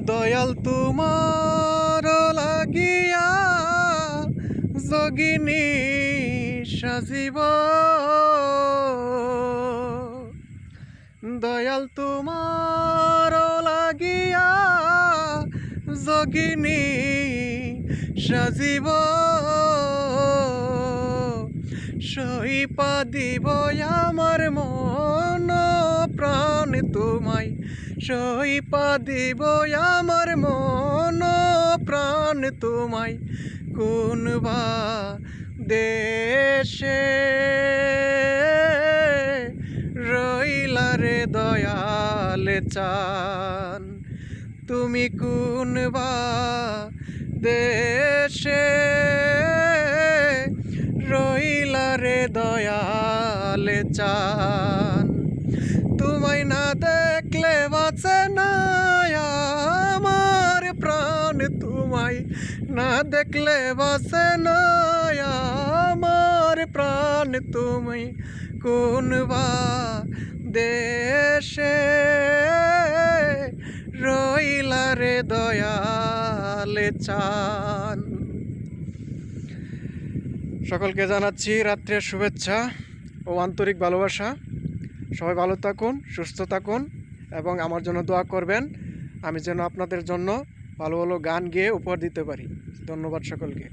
দয়াল তোমার লাগিয়া যোগিনী সাজিব, দয়াল তোমার লাগিয়া যোগিনী সাজিব, সইপা দিব আমার মন প্রাণ তোমায়, সইপা দিব আমার মন প্রাণ তোমায়, কোন বা দেশে রইলা রে দয়াল চান, তুমি কোন বা দেশে রইলা রে দয়াল চান, তোমায় না দেখলে বাঁচে না আমার প্রাণ, তোমায় না দেখলে বাঁচে না আমার প্রাণ, তুমি কোন বা দেশে রইলা রে দয়াল চান। সকলকে জানাচ্ছি রাত্রের শুভেচ্ছা ও আন্তরিক ভালোবাসা। সবাই ভালো থাকুন, সুস্থ থাকুন এবং আমার জন্য দোয়া করবেন, আমি যেন আপনাদের জন্য ভালো ভালো গান গেয়ে উপহার দিতে পারি। ধন্যবাদ সকলকে।